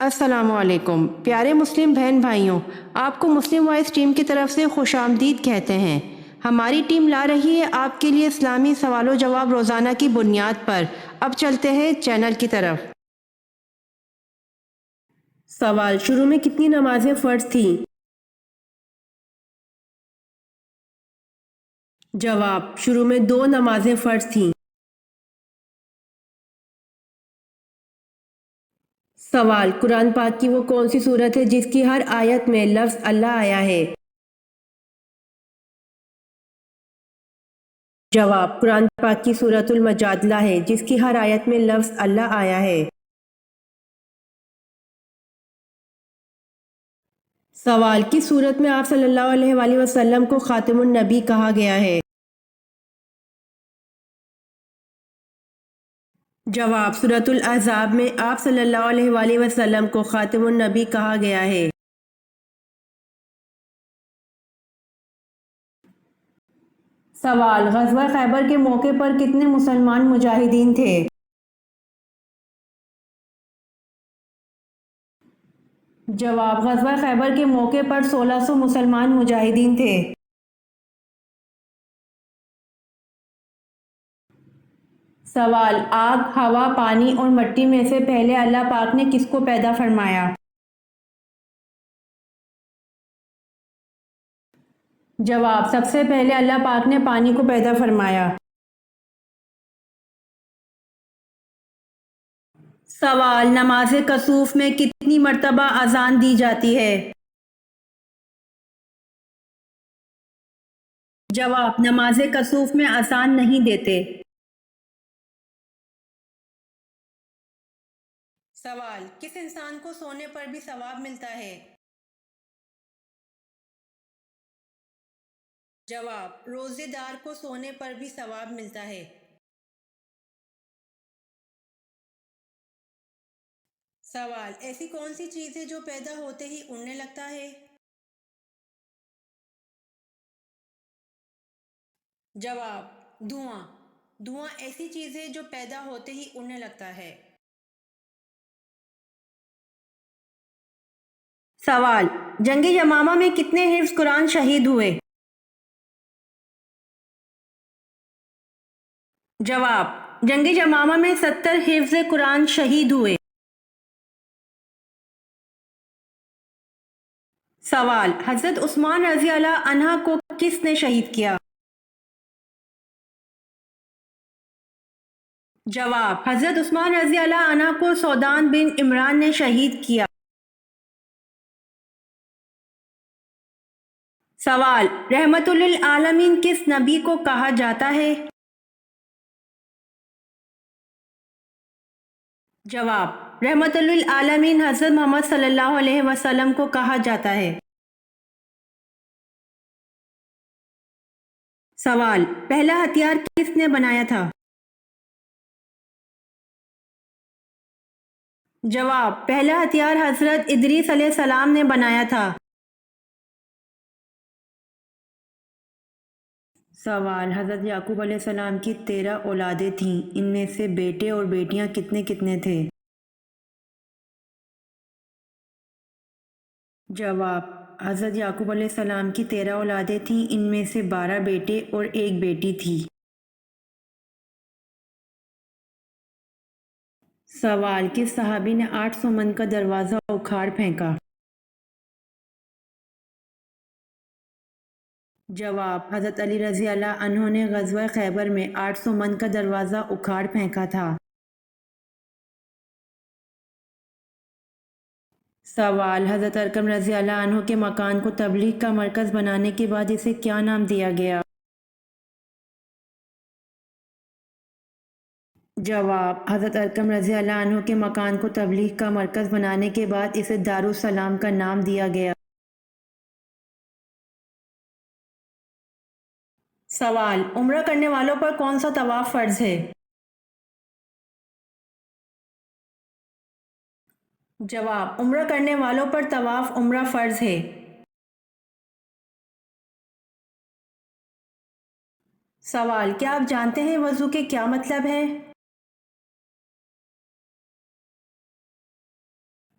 السلام علیکم پیارے مسلم بہن بھائیوں، آپ کو مسلم وائس ٹیم کی طرف سے خوش آمدید کہتے ہیں۔ ہماری ٹیم لا رہی ہے آپ کے لیے اسلامی سوال و جواب روزانہ کی بنیاد پر۔ اب چلتے ہیں چینل کی طرف۔ سوال: شروع میں کتنی نمازیں فرض تھیں؟ جواب: شروع میں 2 نمازیں فرض تھیں۔ سوال: قرآن پاک کی وہ کون سی سورت ہے جس کی ہر آیت میں لفظ اللہ آیا ہے؟ جواب: قرآن پاک کی سورۃ المجادلہ ہے جس کی ہر آیت میں لفظ اللہ آیا ہے۔ سوال: کس سورت میں آپ صلی اللہ علیہ وآلہ وسلم کو خاتم النبی کہا گیا ہے؟ جواب: سورۃ الاحزاب میں آپ صلی اللہ علیہ وآلہ وسلم کو خاتم النبی کہا گیا ہے۔ سوال: غزوہ خیبر کے موقع پر کتنے مسلمان مجاہدین تھے؟ جواب: غزوہ خیبر کے موقع پر 1600 مسلمان مجاہدین تھے۔ سوال: آگ، ہوا، پانی اور مٹی میں سے پہلے اللہ پاک نے کس کو پیدا فرمایا؟ جواب: سب سے پہلے اللہ پاک نے پانی کو پیدا فرمایا۔ سوال: نماز کسوف میں کتنی مرتبہ اذان دی جاتی ہے؟ جواب: نماز کسوف میں اذان نہیں دیتے۔ سوال: کس انسان کو سونے پر بھی ثواب ملتا ہے؟ جواب: روزے دار کو سونے پر بھی ثواب ملتا ہے۔ سوال: ایسی کون سی چیز ہے جو پیدا ہوتے ہی اڑنے لگتا ہے؟ جواب: دھواں۔ دھواں ایسی چیز ہے جو پیدا ہوتے ہی اڑنے لگتا ہے۔ سوال: جنگ یمامہ میں کتنے حفظ قرآن شہید ہوئے؟ جواب: جنگ یمامہ میں 70 حفظ قرآن شہید ہوئے۔ سوال: حضرت عثمان رضی اللہ عنہ کو کس نے شہید کیا؟ جواب: حضرت عثمان رضی اللہ عنہ کو سودان بن عمران نے شہید کیا۔ سوال: رحمت للعالمین کس نبی کو کہا جاتا ہے؟ جواب: رحمت للعالمین حضرت محمد صلی اللہ علیہ وسلم کو کہا جاتا ہے۔ سوال: پہلا ہتھیار کس نے بنایا تھا؟ جواب: پہلا ہتھیار حضرت ادریس علیہ السلام نے بنایا تھا۔ سوال: حضرت یعقوب علیہ السلام کی 13 اولادیں تھیں، ان میں سے بیٹے اور بیٹیاں کتنے کتنے تھے؟ جواب: حضرت یعقوب علیہ السلام کی 13 اولادیں تھیں، ان میں سے 12 بیٹے اور 1 بیٹی تھی۔ سوال: کس صحابی نے 800 من کا دروازہ اکھاڑ پھینکا؟ جواب: حضرت علی رضی اللہ عنہ نے غزوہ خیبر میں 800 من کا دروازہ اکھاڑ پھینکا تھا۔ سوال: حضرت ارقم رضی اللہ عنہ کے مکان کو تبلیغ کا مرکز بنانے کے بعد اسے کیا نام دیا گیا؟ جواب: حضرت ارقم رضی اللہ عنہ کے مکان کو تبلیغ کا مرکز بنانے کے بعد اسے دارالسلام کا نام دیا گیا۔ سوال: عمرہ کرنے والوں پر کون سا طواف فرض ہے؟ جواب: عمرہ کرنے والوں پر طواف عمرہ فرض ہے۔ سوال: کیا آپ جانتے ہیں وضو کے کیا مطلب ہے؟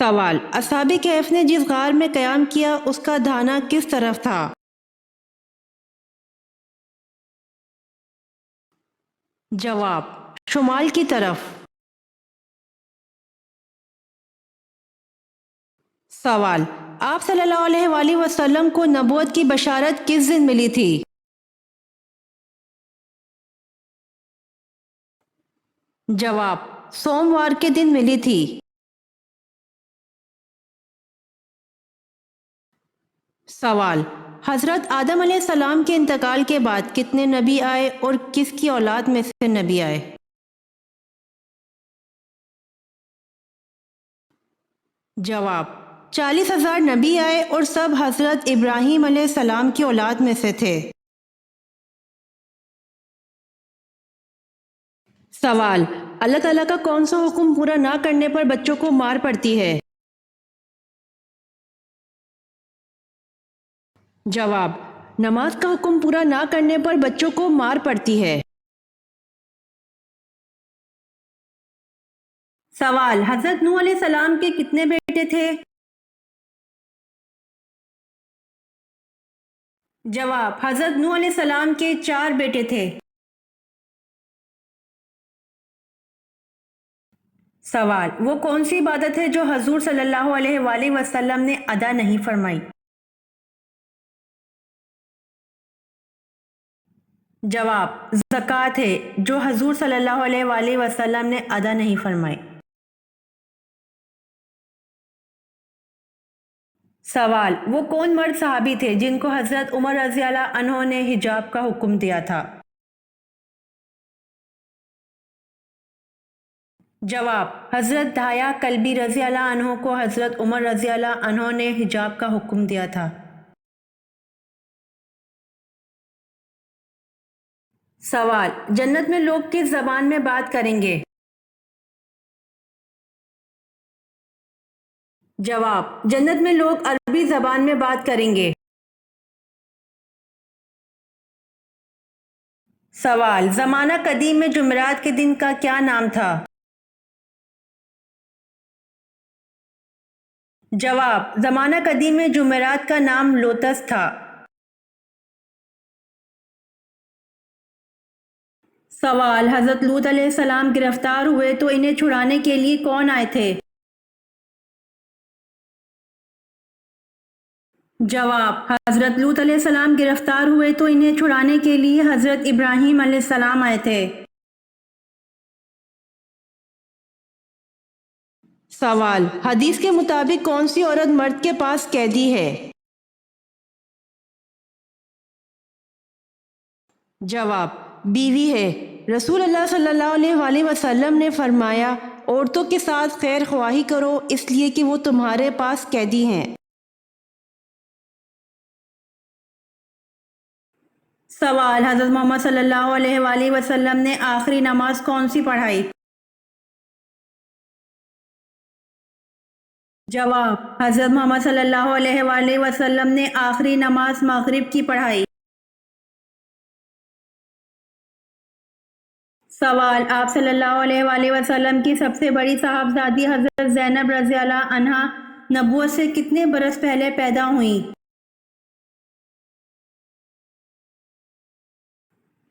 سوال، اصحاب کہف نے جس غار میں قیام کیا اس کا دھانا کس طرف تھا؟ جواب، شمال کی طرف۔ سوال، آپ صلی اللہ علیہ وآلہ وسلم کو نبوت کی بشارت کس دن ملی تھی؟ جواب، سوموار کے دن ملی تھی۔ سوال، حضرت آدم علیہ السلام کے انتقال کے بعد کتنے نبی آئے اور کس کی اولاد میں سے نبی آئے؟ جواب، 40,000 نبی آئے اور سب حضرت ابراہیم علیہ السلام کی اولاد میں سے تھے۔ سوال، اللہ تعالیٰ کا کون سا حکم پورا نہ کرنے پر بچوں کو مار پڑتی ہے؟ جواب، نماز کا حکم پورا نہ کرنے پر بچوں کو مار پڑتی ہے۔ سوال، حضرت نوح علیہ السلام کے کتنے بیٹے تھے؟ جواب، حضرت نوح علیہ السلام کے 4 بیٹے تھے۔ سوال، وہ کون سی عبادت ہے جو حضور صلی اللہ علیہ وآلہ وسلم نے ادا نہیں فرمائی؟ جواب، زکوٰۃ ہے جو حضور صلی اللہ علیہ وآلہ وسلم نے ادا نہیں فرمائی۔ سوال، وہ کون مرد صحابی تھے جن کو حضرت عمر رضی اللہ عنہ نے حجاب کا حکم دیا تھا؟ جواب، حضرت دہیا کلبی رضی اللہ عنہ کو حضرت عمر رضی اللہ عنہ نے حجاب کا حکم دیا تھا۔ سوال، جنت میں لوگ کس زبان میں بات کریں گے؟ جواب، جنت میں لوگ عربی زبان میں بات کریں گے۔ سوال، زمانہ قدیم میں جمعرات کے دن کا کیا نام تھا؟ جواب، زمانہ قدیم میں جمعرات کا نام لوتس تھا۔ سوال، حضرت لوط علیہ السلام گرفتار ہوئے تو انہیں چھڑانے کے لیے کون آئے تھے؟ جواب، حضرت لوط علیہ السلام گرفتار ہوئے تو انہیں چھڑانے کے لیے حضرت ابراہیم علیہ السلام آئے تھے۔ سوال، حدیث کے مطابق کون سی عورت مرد کے پاس قیدی ہے؟ جواب، بیوی ہے۔ رسول اللہ صلی اللہ علیہ وآلہ وسلم نے فرمایا، عورتوں کے ساتھ خیر خواہی کرو اس لیے کہ وہ تمہارے پاس قیدی ہیں۔ سوال، حضرت محمد صلی اللہ علیہ وآلہ وسلم نے آخری نماز کون سی پڑھائی؟ جواب، حضرت محمد صلی اللہ علیہ وآلہ وسلم نے آخری نماز مغرب کی پڑھائی۔ سوال، آپ صلی اللہ علیہ وآلہ وسلم کی سب سے بڑی صاحبزادی حضرت زینب رضی اللہ عنہا نبوت سے کتنے برس پہلے پیدا ہوئیں؟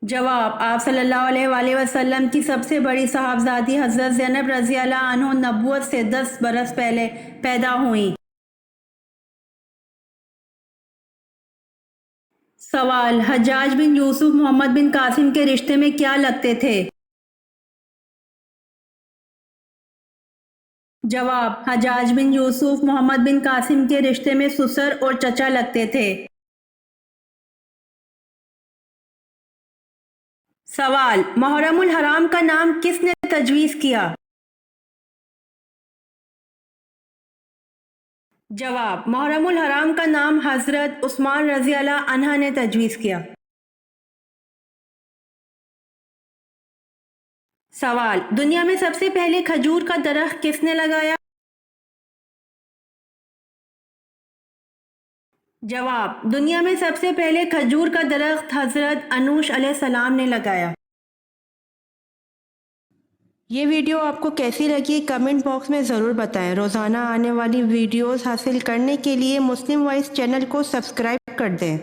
جواب، آپ صلی اللہ علیہ وآلہ وسلم کی سب سے بڑی صاحبزادی حضرت زینب رضی اللہ عنہ نبوت سے 10 برس پہلے پیدا ہوئیں۔ سوال، حجاج بن یوسف محمد بن قاسم کے رشتے میں کیا لگتے تھے؟ جواب، حجاج بن یوسف محمد بن قاسم کے رشتے میں سسر اور چچا لگتے تھے۔ سوال، محرم الحرام کا نام کس نے تجویز کیا؟ جواب، محرم الحرام کا نام حضرت عثمان رضی اللہ عنہ نے تجویز کیا۔ سوال، دنیا میں سب سے پہلے کھجور کا درخت کس نے لگایا؟ جواب، دنیا میں سب سے پہلے کھجور کا درخت حضرت انوش علیہ السلام نے لگایا۔ یہ ویڈیو آپ کو کیسی لگی کمنٹ باکس میں ضرور بتائیں۔ روزانہ آنے والی ویڈیوز حاصل کرنے کے لیے مسلم وائس چینل کو سبسکرائب کر دیں۔